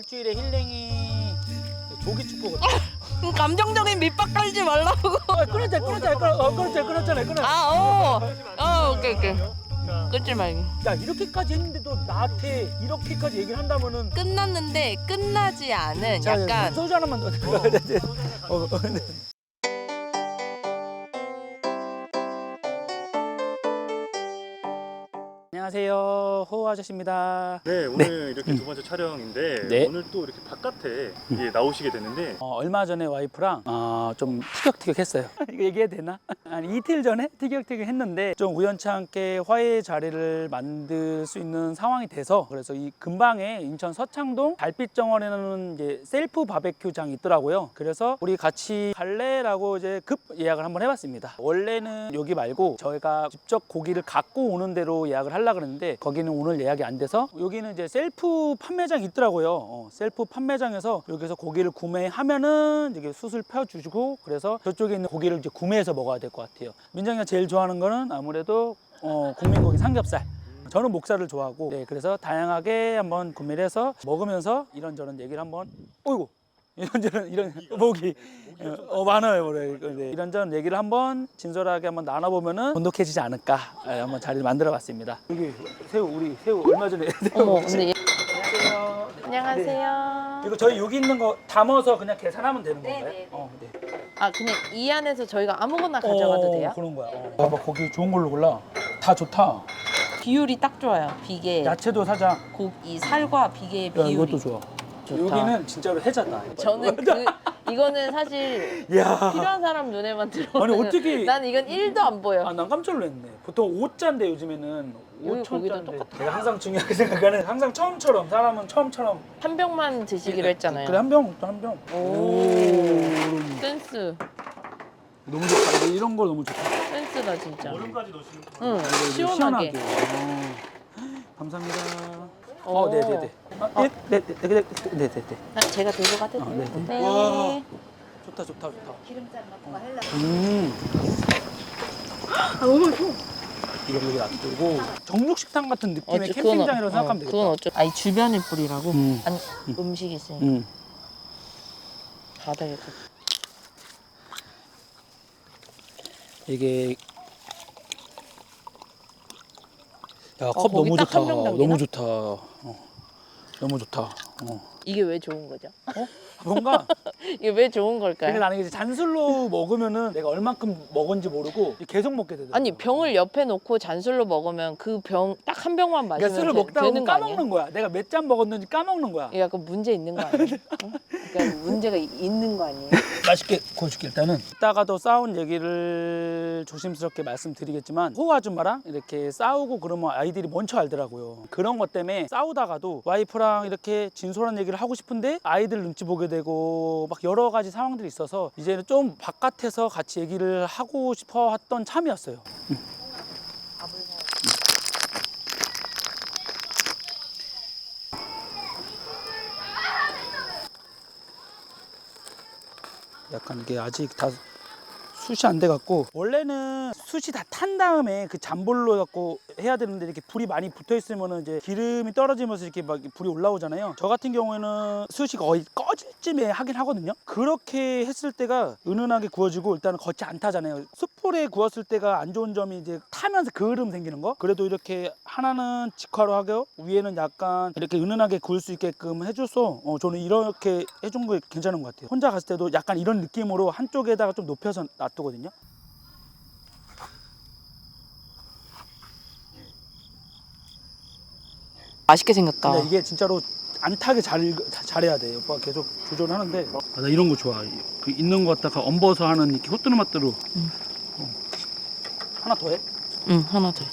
일주일에 힐링이 조기 축구거든. 감정적인 밑밥 깔지 말라고. 끊었잖아. 오케이. 끊지 말기. 야 이렇게까지 했는데도 나한테 이렇게까지 얘기를 한다면은 끝났는데 끝나지 않은 자, 약간 소주 하나만 더. 네. 안녕하세요, 호우 아저씨입니다. 네, 오늘 이렇게 두 번째 촬영인데 네. 오늘 또 이렇게 바깥에 나오시게 됐는데 얼마 전에 와이프랑 좀 티격태격했어요. 이거 얘기해도 되나? 아니 이틀 전에 티격태격했는데 좀 우연찮게 화해 자리를 만들 수 있는 상황이 돼서 그래서 이 근방에 인천 서창동 달빛정원에는 이제 셀프 바베큐장이 있더라고요. 그래서 우리 같이 갈래라고 이제 급 예약을 한번 해봤습니다. 원래는 여기 말고 저희가 직접 고기를 갖고 오는 대로 예약을 하려고 그랬는데 거기는 오늘 예약이 안 돼서 여기는 이제 셀프 판매장이 있더라고요. 셀프 판매장에서 여기서 고기를 구매하면은 이게 숯을 펴주시고 그래서 저쪽에 있는 고기를 이제 구매해서 먹어야 될 것 같아요. 민정이가 제일 좋아하는 거는 아무래도 국민고기 삼겹살. 저는 목살을 좋아하고 그래서 다양하게 한번 구매를 해서 먹으면서 이런저런 얘기를 한번 어이구 이런 모기 많아요. 그래. 이런저런 얘기를 한번 진솔하게 한번 나눠보면은 돈독해지지 않을까 한번 자리를 만들어봤습니다. 여기 우리 새우 얼마 전에 근데 안녕하세요. 안녕하세요. 이거 저희 여기 있는 거 담아서 그냥 계산하면 되는 건가요? 네. 네. 아 그냥 이 안에서 저희가 아무거나 가져가도 돼요? 그런 거야. 봐봐 거기 좋은 걸로 골라. 다 좋다. 비율이 딱 좋아요. 비계 야채도 사자. 이 살과 비계의 야, 비율이. 이것도 좋아. 좋다. 여기는 진짜로 해자다. 저는 이거는 사실 야. 필요한 사람 눈에만 들어. 아니, 어떻게- 난 이건 1도 안 보여. 난 깜짝 놀랐네. 보통 5자인데 요즘에는 여기 5천짜인데 고기도 똑같아. 내가 항상 중요하게 생각하는 항상 처음처럼 사람은 처음처럼 한 병만 드시기로 했잖아요. 그래 한 병. 오. 센스. 너무 좋다. 이런 거 너무 좋다. 센스다 진짜. 얼음까지 넣으시는 응. 이거 시원하게. 감사합니다. 오. 네네네. 네네네. 아, 제가 들고 가도 돼요? 네. 네. 와. 좋다. 기름장 넣고 하려고. 너무 좋아. 이걸 여기 놔두고 정육식당 같은 느낌의 캠핑장이라고 생각하면 되겠다. 그건 어쩌. 아니 주변에 뿌리라고. 음. 아니 음식이 있으니까. 바닥에. 이게 야, 컵 거기 너무 딱 좋다. 한병 담기나? 너무 좋다. 너무 좋다. 이게 왜 좋은 거죠? 뭔가 이게 왜 좋은 근데 걸까요? 나는 이제 잔술로 먹으면은 내가 얼만큼 먹은지 모르고 계속 먹게 되더라고. 아니 병을 옆에 놓고 잔술로 먹으면 그 병 딱 한 병만 마시면 그러니까 술을 먹다 보면 되는 거 아니야? 까먹는 거야. 내가 몇 잔 먹었는지 까먹는 거야. 이게 약간 문제 있는 거 아니야? 어? 그러니까 문제가 있는 거 아니에요? 맛있게 구워줄게 일단은. 이따가도 싸운 얘기를 조심스럽게 말씀드리겠지만 호우 아줌마랑 이렇게 싸우고 그러면 아이들이 먼저 알더라고요. 그런 것 때문에 싸우다가도 와이프랑 이렇게 진솔한 얘기를 하고 싶은데 아이들 눈치 보게 되고 막 여러 가지 상황들이 있어서 이제는 좀 바깥에서 같이 얘기를 하고 싶어 했던 참이었어요. 약간 이게 아직 다 숯이 안 돼 갖고 원래는 숯이 다 탄 다음에 그 잔불로 갖고 해야 되는데 이렇게 불이 많이 붙어 있으면은 이제 기름이 떨어지면서 이렇게 막 불이 올라오잖아요. 저 같은 경우에는 숯이 거의 꺼질 쯤에 하긴 하거든요. 그렇게 했을 때가 은은하게 구워지고 일단은 겉이 안 타잖아요. 숯불에 구웠을 때가 안 좋은 점이 이제 타면서 그을음 생기는 거. 그래도 이렇게 하나는 직화로 하고 위에는 약간 이렇게 은은하게 구울 수 있게끔 해줘서 저는 이렇게 해준 거 괜찮은 것 같아요. 혼자 갔을 때도 약간 이런 느낌으로 한쪽에다가 좀 높여서 놔두거든요. 맛있게 생겼다. 근데 이게 진짜로 안 타게 잘해야 돼. 오빠 계속 조절하는데. 나 이런 거 좋아. 그 있는 거 갖다가 얹어서 하는 이렇게 호뚜루마뚜루. 하나 더 해? 응, 하나 더.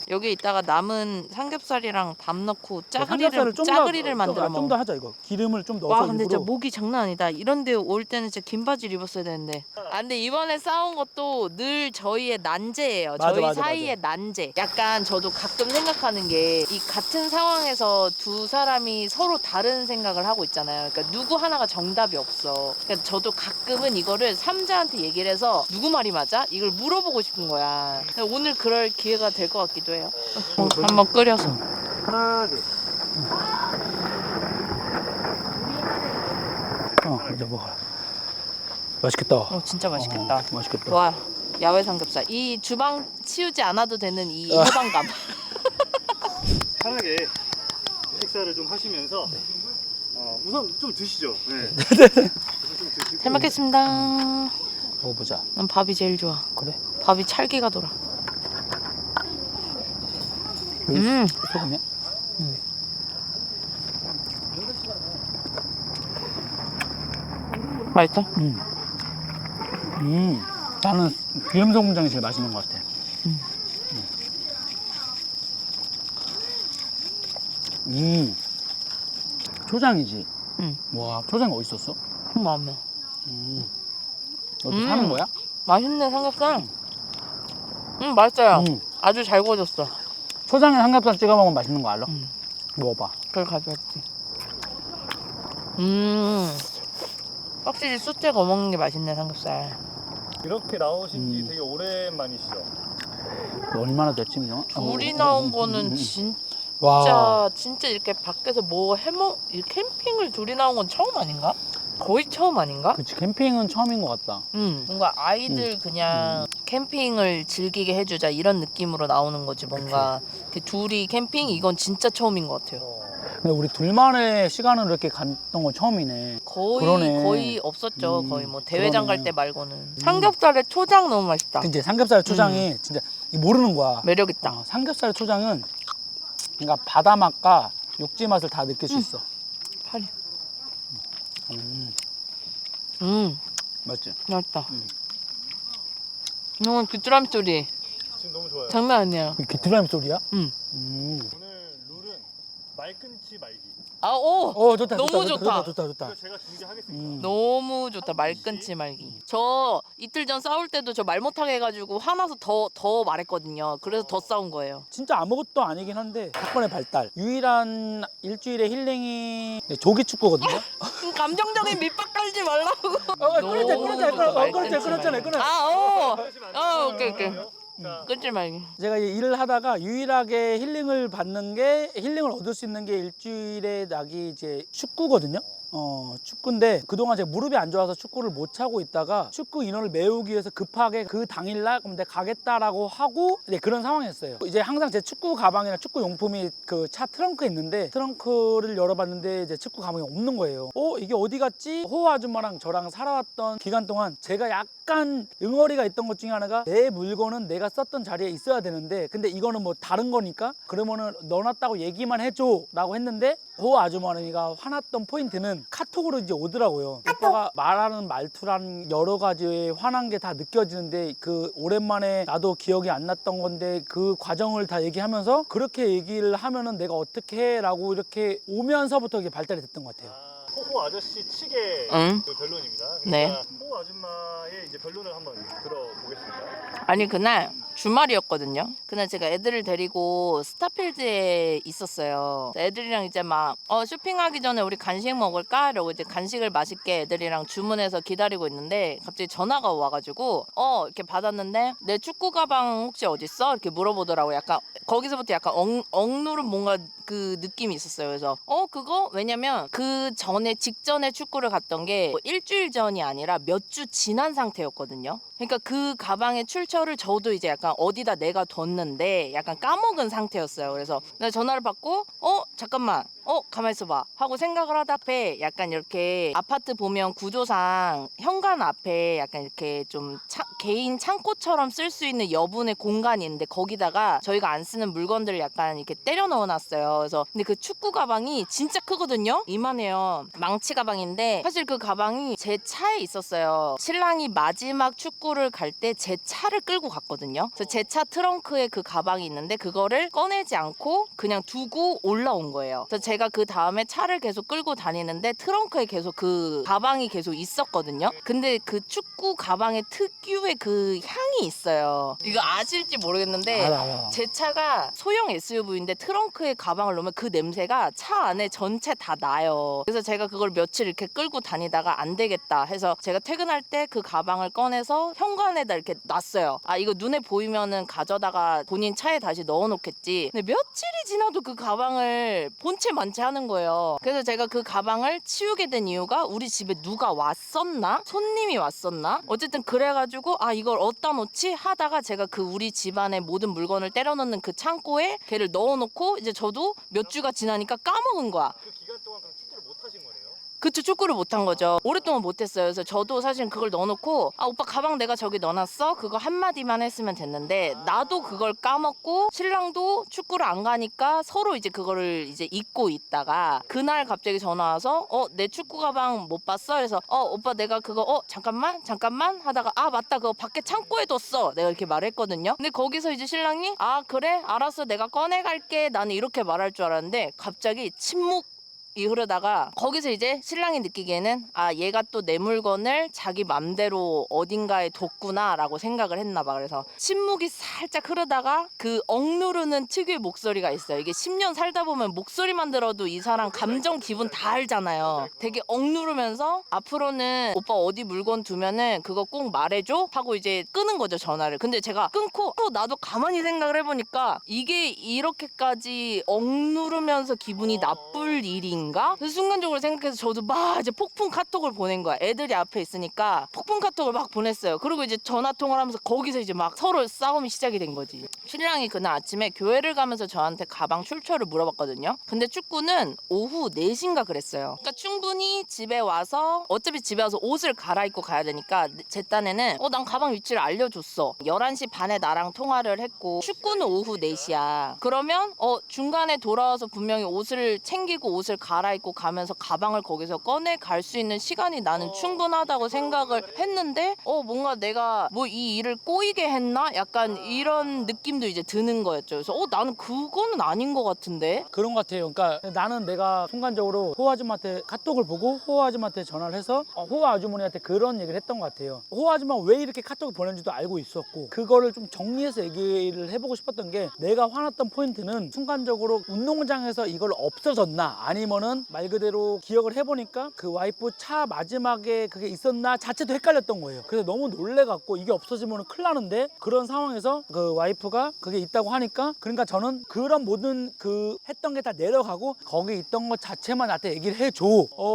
여기 있다가 남은 삼겹살이랑 밥 넣고 짜그리를 만들어 먹어. 좀 더 하자 이거. 기름을 좀 넣어서 와 근데 일부러. 진짜 목이 장난 아니다. 이런데 올 때는 진짜 긴 바지를 입었어야 되는데. 아 근데 이번에 싸운 것도 늘 저희의 난제예요. 저희 사이의 난제. 약간 저도 가끔 생각하는 게 이 같은 상황에서 두 사람이 서로 다른 생각을 하고 있잖아요. 그러니까 누구 하나가 정답이 없어. 그러니까 저도 가끔은 이거를 삼자한테 얘기를 해서 누구 말이 맞아? 이걸 물어보고 싶은 거야. 오늘 그럴 기회가 될 것 같기도 해요. 한번 끓여서. 하나, 둘. 이제 먹어. 맛있겠다. 진짜 맛있겠다. 맛있겠다. 와, 야외 삼겹살. 이 주방 치우지 않아도 되는 이 해방감. 편하게 식사를 좀 하시면서 우선 좀 드시죠. 네. 좀 드시고. 잘 먹겠습니다. 먹어보자. 난 밥이 제일 좋아. 그래? 밥이 찰기가 돌아. 소금이야? 맛있어? 나는 기름소금장이 제일 맛있는 것 같아. 초장이지? 응. 와, 초장이 어디 있었어? 마음에. 너도 사는 거야? 맛있네 삼겹살. 맛있어요. 음. 아주 잘 구워졌어. 초장에 삼겹살 찍어 먹으면 맛있는 거 알아? 먹어봐. 그걸 가져왔지. 확실히 숯에 구워 먹는 게 맛있네 삼겹살. 이렇게 나오신 지 되게 오랜만이시죠? 얼마나 됐지, 민영아? 둘이 나온 거는 진짜 와, 진짜 이렇게 밖에서 뭐 해먹 이 캠핑을 둘이 나온 건 처음 아닌가? 거의 처음 아닌가? 그치, 캠핑은 처음인 것 같다. 뭔가 아이들 그냥 캠핑을 즐기게 해주자 이런 느낌으로 나오는 거지 뭔가 그 둘이 캠핑 이건 진짜 처음인 것 같아요. 근데 우리 둘만의 시간을 이렇게 갔던 건 처음이네. 그러네. 거의 없었죠. 거의 뭐 대회장 그러네. 갈 때 말고는. 삼겹살에 초장 너무 맛있다. 근데 삼겹살 초장이 진짜 모르는 거야. 매력 있다. 삼겹살 초장은 그러니까 바다 맛과 육지 맛을 다 느낄 수 있어. 파리. 맞지? 맛있다. 너무 귀뚜라미 소리 지금 너무 좋아요. 장난 아니야. 이게 드라임 소리야? 오늘 룰은 말끔치 말기. 좋다. 너무 좋다. 좋다. 이거 제가 중계하겠습니다. 너무 좋다. 말끈치 말기. 저 이틀 전 싸울 때도 저 말 못하게 해가지고 화나서 더 말했거든요. 그래서 더 싸운 거예요. 진짜 아무것도 아니긴 한데 사건의 발달. 유일한 일주일의 힐링이 조기 축구거든요. 감정적인 밑밥 깔지 말라고. 끊었잖아요. 오케이. 끊지 말기. 제가 이제 일을 하다가 유일하게 힐링을 받는 게 힐링을 얻을 수 있는 게 일주일에 낙이 이제 축구거든요. 축구인데 그동안 제가 무릎이 안 좋아서 축구를 못 차고 있다가 축구 인원을 메우기 위해서 급하게 그 당일날 그럼 내가 가겠다라고 하고 이제 그런 상황이었어요. 이제 항상 제 축구 가방이나 축구 용품이 그 차 트렁크에 있는데 트렁크를 열어봤는데 이제 축구 가방이 없는 거예요. 이게 어디 갔지? 호호 아줌마랑 저랑 살아왔던 기간 동안 제가 약간 응어리가 있던 것 중에 하나가 내 물건은 내가 썼던 자리에 있어야 되는데 근데 이거는 뭐 다른 거니까 그러면은 넣어놨다고 얘기만 해줘 라고 했는데 호호 아주머니가 화났던 포인트는 카톡으로 이제 오더라고요. 오빠가 말하는 말투란 여러 가지의 화난 게 다 느껴지는데 그 오랜만에 나도 기억이 안 났던 건데 그 과정을 다 얘기하면서 그렇게 얘기를 하면은 내가 어떻게 해 라고 이렇게 오면서부터 이게 발달이 됐던 것 같아요. 호호 아저씨 측의 그 변론입니다. 그러니까 네. 호호 아줌마의 이제 변론을 한번 들어보겠습니다. 아니 그날 주말이었거든요. 그날 제가 애들을 데리고 스타필드에 있었어요. 애들이랑 이제 막 쇼핑하기 전에 우리 간식 먹을까? 이러고 이제 간식을 맛있게 애들이랑 주문해서 기다리고 있는데 갑자기 전화가 와가지고 이렇게 받았는데 내 축구 가방 혹시 어딨어? 이렇게 물어보더라고. 약간 거기서부터 약간 억누른 뭔가 그 느낌이 있었어요. 그래서 그거 왜냐면 그 전에 직전에 축구를 갔던 게 일주일 전이 아니라 몇 주 지난 상태였거든요. 그러니까 그 가방의 출처를 저도 이제 약간 어디다 내가 뒀는데 약간 까먹은 상태였어요. 그래서 내가 전화를 받고 잠깐만 가만히 있어봐 하고 생각을 하다 앞에 약간 이렇게 아파트 보면 구조상 현관 앞에 약간 이렇게 좀 개인 창고처럼 쓸 수 있는 여분의 공간이 있는데 거기다가 저희가 안 쓰는 물건들을 약간 이렇게 때려 넣어놨어요. 그래서 근데 그 축구 가방이 진짜 크거든요. 이만해요. 망치 가방인데 사실 그 가방이 제 차에 있었어요. 신랑이 마지막 축구를 갈 때 제 차를 끌고 갔거든요. 그래서 제 차 트렁크에 그 가방이 있는데 그거를 꺼내지 않고 그냥 두고 올라온 거예요. 그래서 제가 그 다음에 차를 계속 끌고 다니는데 트렁크에 계속 그 가방이 계속 있었거든요. 근데 그 축구 가방의 특유의 그 향이 있어요. 이거 아실지 모르겠는데 알아. 제 차가 소형 SUV인데 트렁크에 가방을 넣으면 그 냄새가 차 안에 전체 다 나요. 그래서 제가 그걸 며칠 이렇게 끌고 다니다가 안 되겠다 해서 제가 퇴근할 때 그 가방을 꺼내서 현관에다 이렇게 놨어요. 아, 이거 눈에 보이면은 가져다가 본인 차에 다시 넣어놓겠지. 근데 며칠이 지나도 그 가방을 본체 만체 하는 거예요. 그래서 제가 그 가방을 치우게 된 이유가 우리 집에 누가 왔었나? 손님이 왔었나? 어쨌든 그래가지고 아, 이걸 어디다 놓지? 하다가 제가 그 우리 집안의 모든 물건을 때려 넣는 그 창고에 걔를 넣어놓고 이제 저도 몇 주가 지나니까 까먹은 거야. 그 기간 동안 그럼 축구를 못 하신 거네요? 그쵸, 축구를 못한 거죠. 오랫동안 못했어요. 그래서 저도 사실 그걸 넣어놓고 아, 오빠 가방 내가 저기 넣어놨어? 그거 한마디만 했으면 됐는데 나도 그걸 까먹고 신랑도 축구를 안 가니까 서로 이제 그거를 이제 잊고 있다가 그날 갑자기 전화 와서 내 축구 가방 못 봤어? 그래서 오빠 내가 그거 잠깐만 하다가 아, 맞다, 그거 밖에 창고에 뒀어, 내가 이렇게 말했거든요. 근데 거기서 이제 신랑이 아, 그래, 알았어, 내가 꺼내갈게, 나는 이렇게 말할 줄 알았는데 갑자기 침묵 이 흐르다가 거기서 이제 신랑이 느끼기에는 아, 얘가 또 내 물건을 자기 맘대로 어딘가에 뒀구나 라고 생각을 했나 봐. 그래서 침묵이 살짝 흐르다가 그 억누르는 특유의 목소리가 있어요. 이게 10년 살다 보면 목소리만 들어도 이 사람 감정 기분 다 알잖아요. 되게 억누르면서 앞으로는 오빠 어디 물건 두면은 그거 꼭 말해줘 하고 이제 끄는 거죠, 전화를. 근데 제가 끊고 또 나도 가만히 생각을 해보니까 이게 이렇게까지 억누르면서 기분이 나쁠 일인가? 그래서 순간적으로 생각해서 저도 막 이제 폭풍 카톡을 보낸 거야. 애들이 앞에 있으니까 폭풍 카톡을 막 보냈어요. 그리고 이제 전화 통화를 하면서 거기서 이제 막 서로 싸움이 시작이 된 거지. 신랑이 그날 아침에 교회를 가면서 저한테 가방 출처를 물어봤거든요. 근데 축구는 오후 4시인가 그랬어요. 그러니까 충분히 집에 와서 어차피 집에 와서 옷을 갈아입고 가야 되니까 제 딴에는 난 가방 위치를 알려줬어. 11시 반에 나랑 통화를 했고 축구는 오후 4시야. 그러면 중간에 돌아와서 분명히 옷을 챙기고 옷을 갈아입고 가면서 가방을 거기서 꺼내 갈 수 있는 시간이 나는 충분하다고 생각을 했는데 뭔가 내가 뭐 이 일을 꼬이게 했나? 약간 이런 느낌도 이제 드는 거였죠. 그래서 나는 그거는 아닌 것 같은데? 그런 것 같아요. 그러니까 나는 내가 순간적으로 호호 아줌마한테 카톡을 보고 호호 아줌마한테 전화를 해서 호호 아주머니한테 그런 얘기를 했던 것 같아요. 호호 아줌마가 왜 이렇게 카톡을 보낸지도 알고 있었고 그거를 좀 정리해서 얘기를 해보고 싶었던 게 내가 화났던 포인트는 순간적으로 운동장에서 이걸 없어졌나 아니면은 말 그대로 기억을 해보니까 그 와이프 차 마지막에 그게 있었나 자체도 헷갈렸던 거예요. 그래서 너무 놀래갖고 이게 없어지면 큰일 나는데 그런 상황에서 그 와이프가 그게 있다고 하니까 그러니까 저는 그런 모든 그 했던 게 다 내려가고 거기 있던 것 자체만 나한테 얘기를 해줘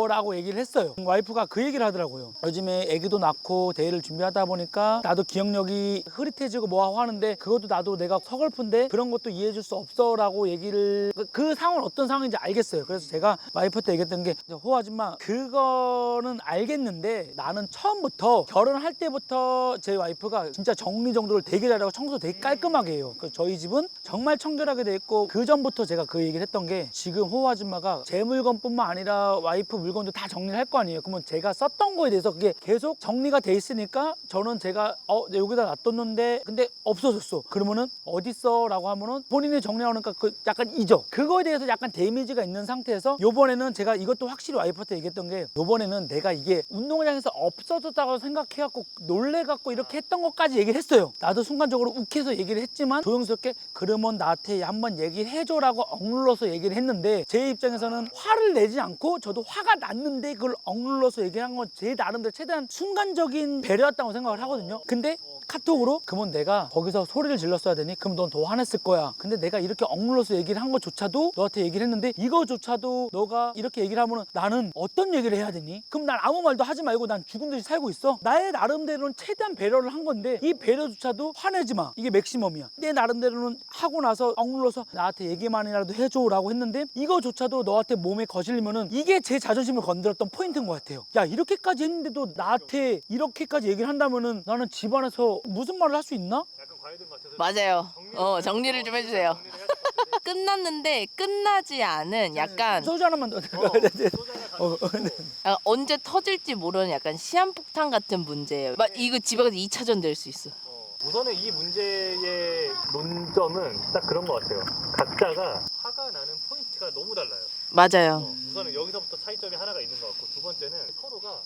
라고 얘기를 했어요. 와이프가 그 얘기를 하더라고요. 요즘에 아기도 낳고 대회를 준비하다 보니까 나도 기억력이 흐릿해지고 뭐하고 하는데 그것도 나도 내가 서글픈데 그런 것도 이해해줄 수 없어 라고 얘기를 그 상황은 어떤 상황인지 알겠어요. 그래서 제가 와이프한테 얘기했던 게 호 아줌마 그거는 알겠는데 나는 처음부터 결혼할 때부터 제 와이프가 진짜 정리정돈을 되게 잘하고 청소 되게 깔끔하게 해요. 저희 집은 정말 청결하게 돼 있고 그 전부터 제가 그 얘기를 했던 게 지금 호 아줌마가 제 물건뿐만 아니라 와이프 물건도 다 정리를 할 거 아니에요. 그러면 제가 썼던 거에 대해서 그게 계속 정리가 돼 있으니까 저는 제가 여기다 놔뒀는데 근데 없어졌어. 그러면은 어딨어? 라고 하면은 본인이 정리하니까 그 약간 잊어. 그거에 대해서 약간 데미지가 있는 상태에서 요번에는 제가 이것도 확실히 와이프한테 얘기했던 게 요번에는 내가 이게 운동장에서 없어졌다고 생각해갖고 놀래갖고 이렇게 했던 것까지 얘기를 했어요. 나도 순간적으로 욱해서 얘기를 했지만 조용스럽게 그러면 나한테 한번 얘기를 해줘라고 억눌러서 얘기를 했는데 제 입장에서는 화를 내지 않고 저도 화가 났는데 그걸 억눌러서 얘기한 건 제 나름대로 최대한 순간적인 배려였다고 생각을 하거든요. 근데 카톡으로 그러면 내가 거기서 소리를 질렀어야 되니? 그럼 넌 더 화냈을 거야. 근데 내가 이렇게 억눌러서 얘기를 한 것조차도 너한테 얘기를 했는데 이거조차도 너가 이렇게 얘기를 하면 나는 어떤 얘기를 해야 되니? 그럼 난 아무 말도 하지 말고 난 죽은 듯이 살고 있어. 나의 나름대로는 최대한 배려를 한 건데 이 배려조차도 화내지 마. 이게 맥시멈이야. 내 나름대로는 하고 나서 억눌러서 나한테 얘기만이라도 해줘라고 했는데 이거조차도 너한테 몸에 거슬리면은 이게 제 자존심을 건드렸던 포인트인 것 같아요. 야, 이렇게까지 했는데도 나한테 이렇게까지 얘기를 한다면은 나는 집안에서 무슨 말을 할 수 있나? 약간 과외된 것 같아서 맞아요. 정리를 좀 해주세요. 끝났는데 끝나지 않은 약간 소주 하나만 더. 언제 터질지 모르는 약간 시한폭탄 같은 문제예요. 막 이거 집에 가서 2차전 될 수 있어. 우선은 이 문제의 논점은 딱 그런 것 같아요. 각자가 화가 나는 포인트가 너무 달라요. 맞아요. 우선은 여기서부터 차이점이 하나가 있는 것 같고, 두 번째는 서로가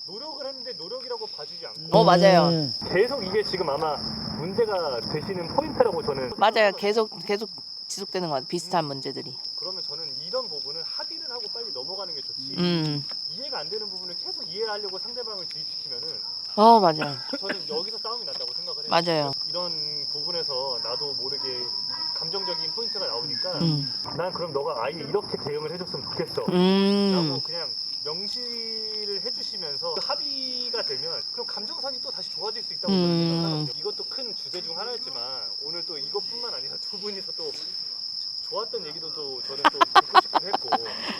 노력을 했는데 노력이라고 봐주지 않고 맞아요. 계속 이게 지금 아마 문제가 되시는 포인트라고 저는 맞아요. 생각하거든요. 계속 지속되는 것 같아요. 비슷한 문제들이. 그러면 저는 이런 부분을 합의를 하고 빨리 넘어가는 게 좋지, 이해가 안 되는 부분을 계속 이해하려고 상대방을 주입시키면은 맞아요. 저는 여기서 싸움이 난다고 생각을 해요. 맞아요. 이런 부분에서 나도 모르게 감정적인 포인트가 나오니까 음. 난 그럼 너가 아예 이렇게 대응을 해줬으면 좋겠어 라고 그냥 명시를 해주시면서 합의가 되면 그럼 감정선이 또 다시 좋아질 수 있다고 저는 생각하거든요. 이것도 큰 주제 중 하나였지만 오늘 또 이것뿐만 아니라 두 분이서 또 좋았던 얘기도 또 저는 또 듣고 싶기도 했고,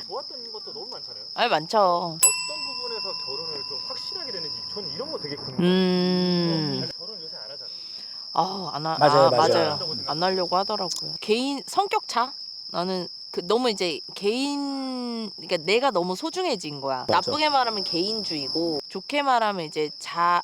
좋았던 것도 너무 많잖아요. 많죠. 어떤 부분에서 결혼을 좀 확실하게 되는지 전 이런 거 되게 궁금해요. 결혼 요새 안 하잖아요. 맞아요. 안 하려고 하더라고요. 개인 성격 차? 나는 너무 이제 그러니까 내가 너무 소중해진 거야. 맞아. 나쁘게 말하면 개인주의고, 좋게 말하면 이제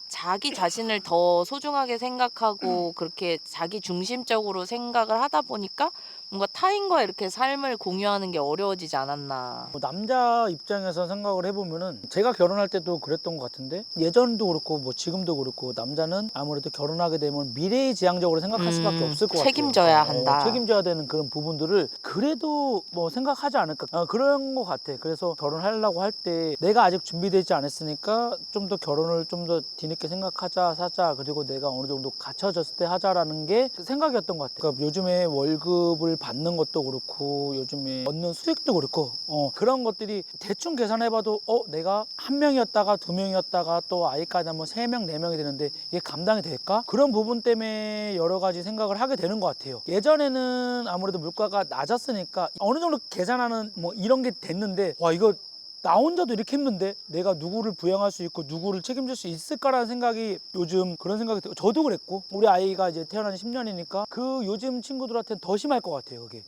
자기 자신을 더 소중하게 생각하고 그렇게 자기 중심적으로 생각을 하다 보니까 뭔가 타인과 이렇게 삶을 공유하는 게 어려워지지 않았나. 남자 입장에서 생각을 해보면은 제가 결혼할 때도 그랬던 것 같은데 예전도 그렇고 뭐 지금도 그렇고 남자는 아무래도 결혼하게 되면 미래지향적으로 생각할 수밖에 없을 것 같아요. 책임져야 한다. 책임져야 되는 그런 부분들을 그래도 뭐 생각하지 않을까, 그런 것 같아. 그래서 결혼하려고 할 때 내가 아직 준비되지 않았으니까 좀 더 결혼을 좀 더 뒤늦게 생각하자, 사자, 그리고 내가 어느 정도 갖춰졌을 때 하자라는 게 생각이었던 것 같아. 그러니까 요즘에 월급을 받는 것도 그렇고 요즘에 얻는 수익도 그렇고 그런 것들이 대충 계산해봐도 내가 한 명이었다가 두 명이었다가 또 아이까지 하면 세 명, 네 명이 되는데 이게 감당이 될까? 그런 부분 때문에 여러 가지 생각을 하게 되는 것 같아요. 예전에는 아무래도 물가가 낮았으니까 어느 정도 계산하는 뭐 이런 게 됐는데, 와 이거 나 혼자도 이렇게 힘든데 내가 누구를 부양할 수 있고 누구를 책임질 수 있을까라는 생각이 요즘 그런 생각이 들고, 저도 그랬고 우리 아이가 이제 태어난 지 10년이니까 그 요즘 친구들한테는 더 심할 것 같아요 그게.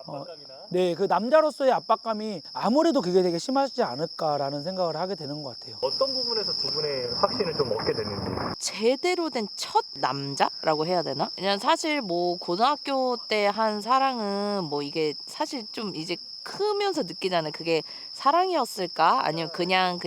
압박감이나 네, 그 남자로서의 압박감이 아무래도 그게 되게 심하지 않을까라는 생각을 하게 되는 것 같아요. 어떤 부분에서 두 분의 확신을 좀 얻게 됐는지. 제대로 된 첫 남자라고 해야 되나? 그냥 사실 뭐 고등학교 때 한 사랑은 뭐 이게 사실 좀 이제 크면서 느끼잖아요. 그게 사랑이었을까? 아니면 그냥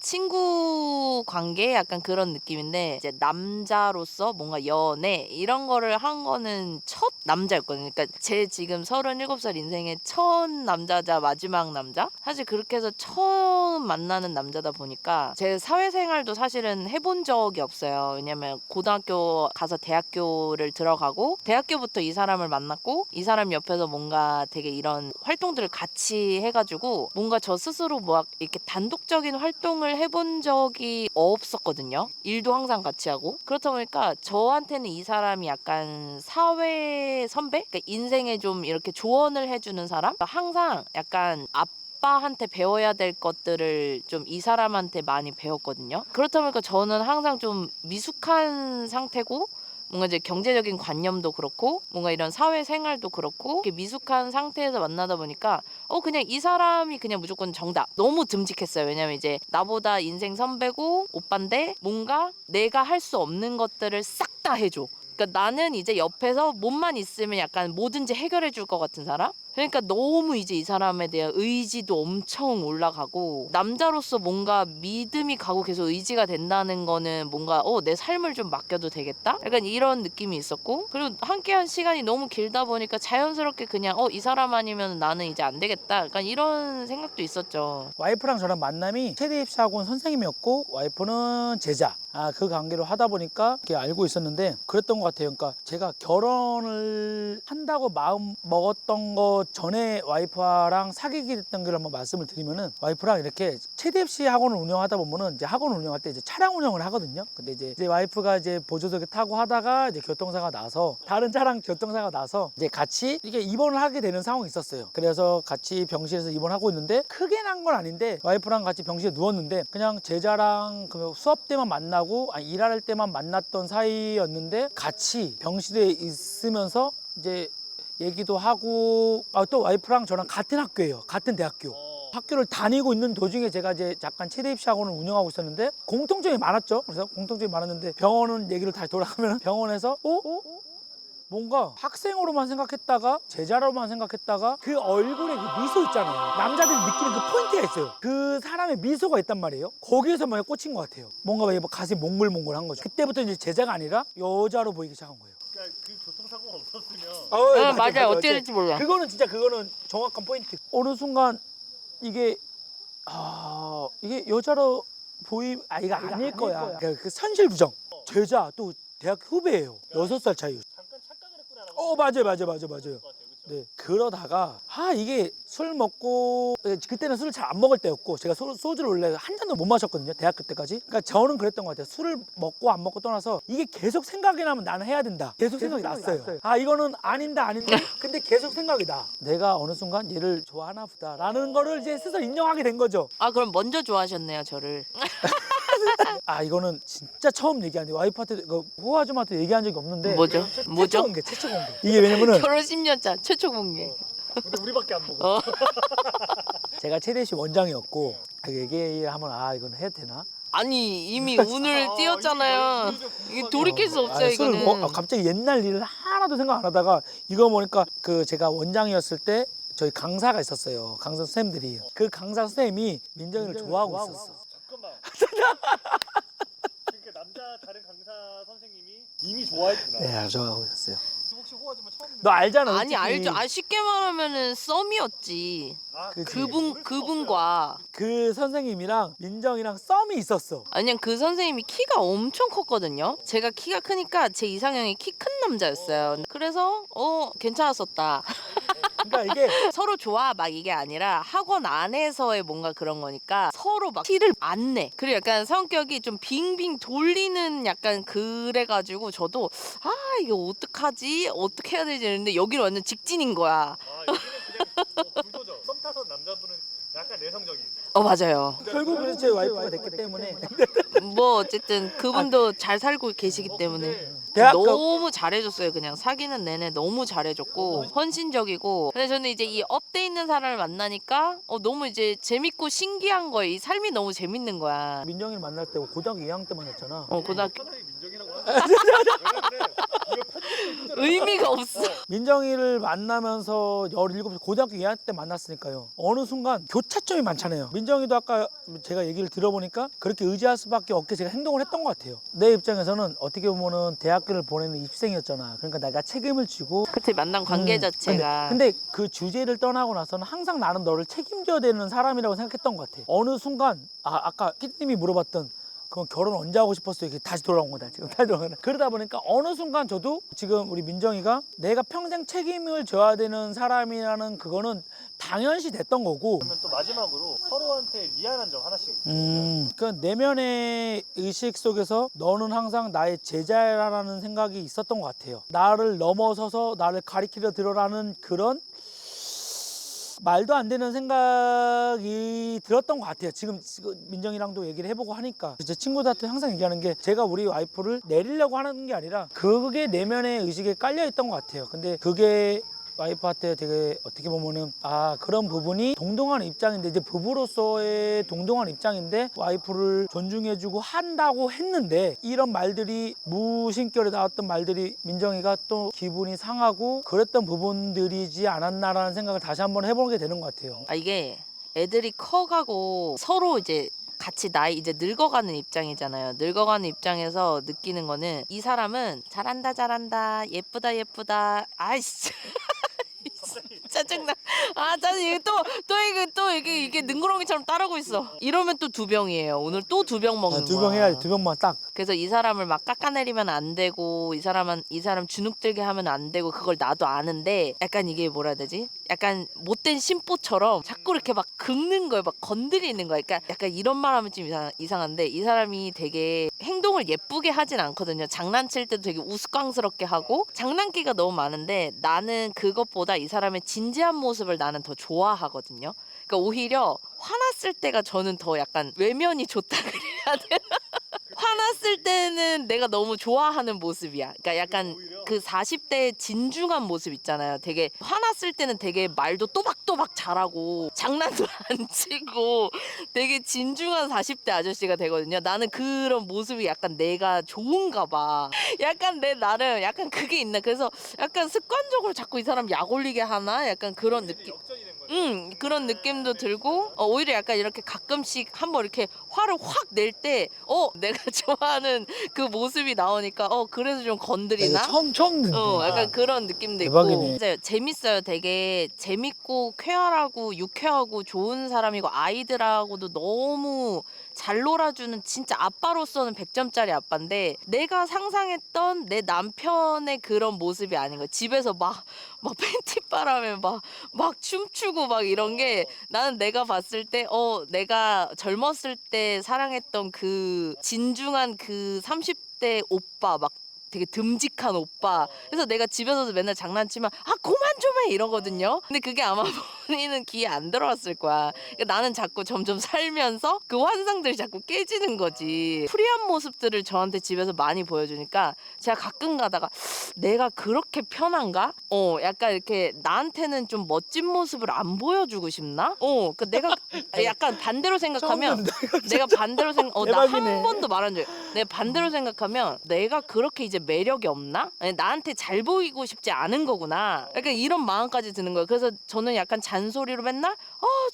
친구 관계 약간 그런 느낌인데, 이제 남자로서 뭔가 연애 이런 거를 한 거는 첫 남자였거든요. 그러니까 제 지금 37살 인생의 첫 남자자 마지막 남자? 사실 그렇게 해서 처음 만나는 남자다 보니까 제 사회생활도 사실은 해본 적이 없어요. 왜냐면 고등학교 가서 대학교를 들어가고 대학교부터 이 사람을 만났고 이 사람 옆에서 뭔가 되게 이런 활동들을 같이 해가지고 뭔가 저 스스로 뭐 이렇게 단독적인 활동을 해본 적이 없었거든요. 일도 항상 같이 하고. 그렇다 보니까 저한테는 이 사람이 약간 사회 선배? 그러니까 인생에 좀 이렇게 조언을 해주는 사람? 항상 약간 아빠한테 배워야 될 것들을 좀 이 사람한테 많이 배웠거든요. 그렇다 보니까 저는 항상 좀 미숙한 상태고, 뭔가 이제 경제적인 관념도 그렇고 뭔가 이런 사회생활도 그렇고 이렇게 미숙한 상태에서 만나다 보니까 그냥 이 사람이 그냥 무조건 정답. 너무 듬직했어요. 왜냐면 이제 나보다 인생 선배고 오빠인데 뭔가 내가 할 수 없는 것들을 싹 다 해줘. 그러니까 나는 이제 옆에서 몸만 있으면 약간 뭐든지 해결해 줄 것 같은 사람? 그러니까 너무 이제 이 사람에 대한 의지도 엄청 올라가고, 남자로서 뭔가 믿음이 가고 계속 의지가 된다는 거는 뭔가 내 삶을 좀 맡겨도 되겠다? 약간 이런 느낌이 있었고, 그리고 함께한 시간이 너무 길다 보니까 자연스럽게 그냥 이 사람 아니면 나는 이제 안 되겠다, 약간 이런 생각도 있었죠. 와이프랑 저랑 만남이 체대 입시학원 선생님이었고 와이프는 제자, 그 관계로 하다 보니까 이렇게 알고 있었는데 그랬던 것 같아요. 그러니까 제가 결혼을 한다고 마음 먹었던 거 전에 와이프랑 사귀게 됐던 걸 한번 말씀을 드리면은, 와이프랑 이렇게 체대 입시 학원을 운영하다 보면은 이제 학원 운영할 때 이제 차량 운영을 하거든요. 근데 이제 와이프가 이제 보조석에 타고 하다가 이제 교통사가 나서, 다른 차량 교통사가 나서 이제 같이 이게 입원을 하게 되는 상황이 있었어요. 그래서 같이 병실에서 입원하고 있는데 크게 난 건 아닌데 와이프랑 같이 병실에 누웠는데 그냥 제자랑 그 수업 때만 만나고 일할 때만 만났던 사이였는데 같이 병실에 있으면서 이제 얘기도 하고, 또 와이프랑 저랑 같은 학교예요. 같은 대학교. 학교를 다니고 있는 도중에 제가 이제 잠깐 체대 입시 학원을 운영하고 있었는데 공통점이 많았죠. 그래서 공통점이 많았는데 병원은 얘기를 다시 돌아가면 병원에서 뭔가 학생으로만 생각했다가 제자로만 생각했다가 그 얼굴에 그 미소 있잖아요. 남자들이 느끼는 그 포인트가 있어요. 그 사람의 미소가 있단 말이에요. 거기에서 막 꽂힌 것 같아요. 뭔가 가슴이 몽글몽글한 거죠. 그때부터 이제 제자가 아니라 여자로 보이기 시작한 거예요. 그러니까 그 교통사고가 없었으면 네, 맞아요. 어떻게 될지 몰라. 그거는 진짜 그거는 정확한 포인트. 어느 순간 이게 이게 여자로 이거 아닐 거야. 그 현실 부정. 제자 또 대학 후배예요. 6살 차이. 잠깐 착각을 했구나라고. 맞아요. 네. 그러다가 이게 술 먹고 그때는 술을 잘 안 먹을 때였고 제가 소주를 원래 한 잔도 못 마셨거든요. 대학교 때까지. 그러니까 저는 그랬던 것 같아요. 술을 먹고 안 먹고 떠나서 이게 계속 생각이 나면 나는 해야 된다. 계속 생각이 났어요. 이거는 아닌데 근데 계속 생각이 나. 내가 어느 순간 얘를 좋아하나 보다라는 거를 이제 스스로 인정하게 된 거죠. 그럼 먼저 좋아하셨네요, 저를. 이거는 진짜 처음 얘기하는데 와이프한테 호아줌한테 얘기한 적이 없는데 뭐죠? 최초 공개. 이게 왜냐면은 결혼 10년 차 최초 공개. 근데 우리밖에 안 보고. 제가 최대시 원장이었고 얘기하면 이건 해도 되나? 아니 이미 운을 띄웠잖아요. 이게 돌이킬 수 없어요, 이거는. 갑자기 옛날 일을 하나도 생각 안 하다가 이거 보니까 제가 원장이었을 때 저희 강사가 있었어요. 강사 선생님들이. 그 강사 선생님이 민정이를 좋아하고 있었어. 잠깐만. 그러니까 다른 강사 선생님이 이미 좋아했구나. 네, 좋아하고 있었어요. 혹시 호아줌마 처음? 너 알잖아. 아니 알죠. 쉽게 말하면은 썸이었지. 그분과. 그 선생님이랑 민정이랑 썸이 있었어. 아니면 그 선생님이 키가 엄청 컸거든요. 제가 키가 크니까 제 이상형이 키 큰 남자였어요. 그래서 괜찮았었다. 그러니까 이게 서로 좋아 막 이게 아니라 학원 안에서의 뭔가 그런 거니까 서로 막 티를 안 내. 그리고 약간 성격이 좀 빙빙 돌리는 약간 그래가지고 저도 이게 어떡하지? 어떻게 해야 되지? 했는데 여기는 완전 직진인 거야. 여기는 그냥 불도저. 썸 타던 남자분은 약간 내성적인. 네. 맞아요. 결국 그래서 제 와이프가 됐기 때문에 뭐 어쨌든 그분도 잘 살고 계시기 때문에 대학교 너무 잘해줬어요. 그냥 사귀는 내내 너무 잘해줬고 헌신적이고. 근데 저는 이제 이 업돼 있는 사람을 만나니까 너무 이제 재밌고 신기한 거예요. 이 삶이 너무 재밌는 거야. 민정이를 만날 때 고등학교 2학년 때 만났잖아. 고등학교 사나이 민정이라고 하는데. 의미가 없어. 민정이를 만나면서 17살 고등학교 2학년 때 만났으니까요. 어느 순간 교차점이 많잖아요. 민정이도 아까 제가 얘기를 들어보니까 그렇게 의지할 수밖에 없게 제가 행동을 했던 것 같아요. 내 입장에서는 어떻게 보면은 대학교를 보내는 입생이었잖아. 그러니까 내가 책임을 지고 그때 만난 관계 자체가. 근데 그 주제를 떠나고 나서는 항상 나는 너를 책임져야 되는 사람이라고 생각했던 것 같아. 어느 순간 아까 피디님이 물어봤던 그럼 결혼 언제 하고 싶었어요? 이렇게 다시 돌아온 거다 지금. 다시 돌아온 거다. 그러다 보니까 어느 순간 저도 지금 우리 민정이가 내가 평생 책임을 져야 되는 사람이라는 그거는 당연시 됐던 거고. 그러면 또 마지막으로 서로한테 미안한 점 하나씩. 그 내면의 의식 속에서 너는 항상 나의 제자라는 생각이 있었던 것 같아요. 나를 넘어서서 나를 가리키려 들어라는 그런 말도 안 되는 생각이 들었던 것 같아요. 지금 민정이랑도 얘기를 해보고 하니까 제 친구들한테 항상 얘기하는 게 제가 우리 와이프를 내리려고 하는 게 아니라 그게 내면의 의식에 깔려 있던 것 같아요. 근데 그게 와이프한테 되게 어떻게 보면은 그런 부분이 동등한 입장인데 이제 부부로서의 동등한 입장인데 와이프를 존중해주고 한다고 했는데 이런 말들이 무심결에 나왔던 말들이 민정이가 또 기분이 상하고 그랬던 부분들이지 않았나라는 생각을 다시 한번 해보게 되는 것 같아요. 이게 애들이 커가고 서로 이제 같이 나이 이제 늙어가는 입장이잖아요. 늙어가는 입장에서 느끼는 거는 이 사람은 잘한다 예쁘다 아이씨 짜증나. 짜증. 또 이게 능구렁이처럼 따르고 있어. 이러면 또 2병이에요. 오늘 또 2병 먹는 거야. 2병 해야지. 2병만 딱. 그래서 이 사람을 막 깎아내리면 안 되고 이 사람 주눅들게 하면 안 되고 그걸 나도 아는데 약간 이게 뭐라 해야 되지? 약간 못된 심보처럼 자꾸 이렇게 막 긁는 거예요. 막 건드리는 거예요. 그러니까 약간 이런 말 하면 좀 이상한데 이 사람이 되게 행동을 예쁘게 하진 않거든요. 장난칠 때도 되게 우스꽝스럽게 하고 장난기가 너무 많은데 나는 그것보다 이 사람의 진지한 모습을 나는 더 좋아하거든요. 그러니까 오히려 화났을 때가 저는 더 약간 외면이 좋다 그래야 되나? 화났을 때는 내가 너무 좋아하는 모습이야. 그러니까 약간 그 40대 진중한 모습 있잖아요. 되게 화났을 때는 되게 말도 또박또박 막 잘하고 장난도 안 치고 되게 진중한 40대 아저씨가 되거든요. 나는 그런 모습이 약간 내가 좋은가 봐. 약간 내 나름 약간 그게 있나. 그래서 약간 습관적으로 자꾸 이 사람 약 올리게 하나? 약간 그런 느낌. 역전이 된 거예요. 그런 느낌도 들고 오히려 약간 이렇게 가끔씩 한번 이렇게 화를 확 낼 때 내가 좋아하는 그 모습이 나오니까 그래서 좀 건드리나? 처음 듣는데. 약간 그런 느낌도 대박이네. 있고. 진짜 재밌어요. 되게 재밌고 쾌활하고 유쾌하고 좋은 사람이고 아이들하고도 너무 잘 놀아주는 진짜 아빠로서는 100점짜리 아빠인데 내가 상상했던 내 남편의 그런 모습이 아닌 거야. 집에서 막 팬티바람에 막 춤추고 막 이런 게 나는 내가 봤을 때 내가 젊었을 때 사랑했던 그 진중한 그 30대 오빠 막 되게 듬직한 오빠. 그래서 내가 집에서도 맨날 장난치면 그만 좀 해 이러거든요. 근데 그게 아마 본인은 귀에 안 들어왔을 거야. 그러니까 나는 자꾸 점점 살면서 그 환상들이 자꾸 깨지는 거지. 프리한 모습들을 저한테 집에서 많이 보여주니까 제가 가끔 가다가 내가 그렇게 편한가? 약간 이렇게 나한테는 좀 멋진 모습을 안 보여주고 싶나? 그 내가 약간 반대로 생각하면 내가 반대로 나 한 대박이네. 번도 말한 적 내가 반대로 생각하면 내가 그렇게 이제 매력이 없나? 아니, 나한테 잘 보이고 싶지 않은 거구나. 약간 이런 마음까지 드는 거예요. 그래서 저는 약간 잔소리로 맨날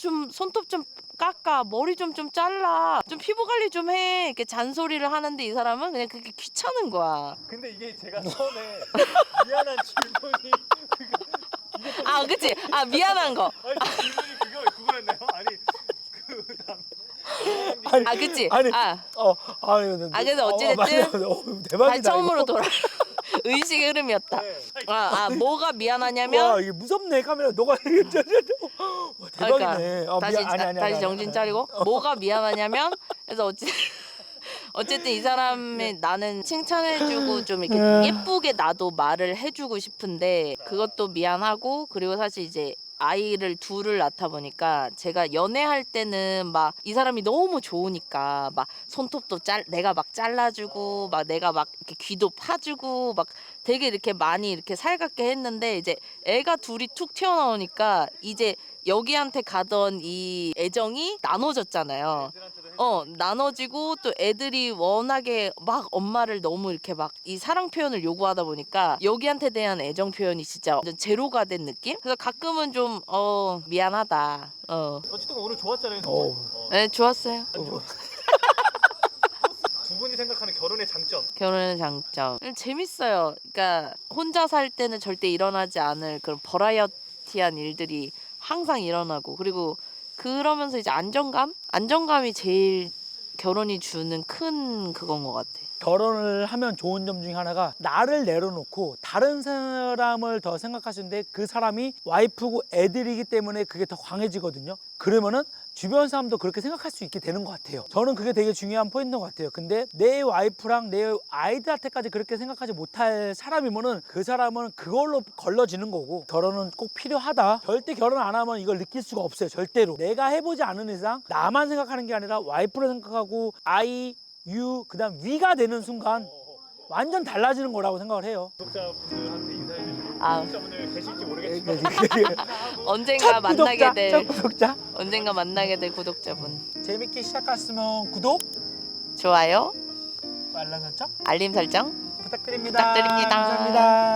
좀 손톱 좀 깎아, 머리 좀 잘라, 좀 피부 관리 좀 해. 이렇게 잔소리를 하는데 이 사람은 그냥 그게 귀찮은 거야. 근데 이게 제가 처음에 미안한 질문이 그치? 미안한 거. 아니 질문이 그거였나요? 아니 그다음 그치? 아니, 그래서 어찌됐든 대박이다. 처음으로 이거. 돌아. 의식의 흐름이었다. 네. 뭐가 미안하냐면 와, 이게 무섭네 카메라. 너가 와, 대박이네. 다시 정신 차리고 뭐가 미안하냐면 그래서 어쨌든 이 사람의 나는 칭찬해주고 좀 이렇게 예쁘게 나도 말을 해주고 싶은데 그것도 미안하고 그리고 사실 이제 아이를 둘을 낳다 보니까 제가 연애할 때는 막 이 사람이 너무 좋으니까 막 손톱도 내가 막 잘라주고 막 내가 막 이렇게 귀도 파주고 막 되게 이렇게 많이 이렇게 살갑게 했는데 이제 애가 둘이 툭 튀어나오니까 이제 여기한테 가던 이 애정이 나눠졌잖아요. 나눠지고 또 애들이 워낙에 막 엄마를 너무 이렇게 막 이 사랑 표현을 요구하다 보니까 여기한테 대한 애정 표현이 진짜 완전 제로가 된 느낌? 그래서 가끔은 좀 미안하다. 어쨌든 오늘 좋았잖아요. 네, 좋았어요. 두 분이 생각하는 결혼의 장점. 결혼의 장점. 재밌어요. 그러니까 혼자 살 때는 절대 일어나지 않을 그런 버라이어티한 일들이 항상 일어나고 그리고 그러면서 이제 안정감이 제일 결혼이 주는 큰 그건 것 같아. 결혼을 하면 좋은 점 중에 하나가 나를 내려놓고 다른 사람을 더 생각하시는데 그 사람이 와이프고 애들이기 때문에 그게 더 강해지거든요. 그러면은 주변 사람도 그렇게 생각할 수 있게 되는 것 같아요. 저는 그게 되게 중요한 포인트인 것 같아요. 근데 내 와이프랑 내 아이들한테까지 그렇게 생각하지 못할 사람이면은 그 사람은 그걸로 걸러지는 거고 결혼은 꼭 필요하다. 절대 결혼 안 하면 이걸 느낄 수가 없어요. 절대로. 내가 해보지 않은 이상 나만 생각하는 게 아니라 와이프를 생각하고 아이, 그다음 위가 되는 순간 완전 달라지는 거라고 생각을 해요. 구독자분들한테 인사해 주시고 아. 구독자분들 계실지 모르겠지만 언젠가 만나게 될 첫 구독자. 언젠가 만나게 될 구독자분. 재밌게 시작했으면 구독, 좋아요, 알람 설정 알림 설정 부탁드립니다. 부탁드립니다. 감사합니다.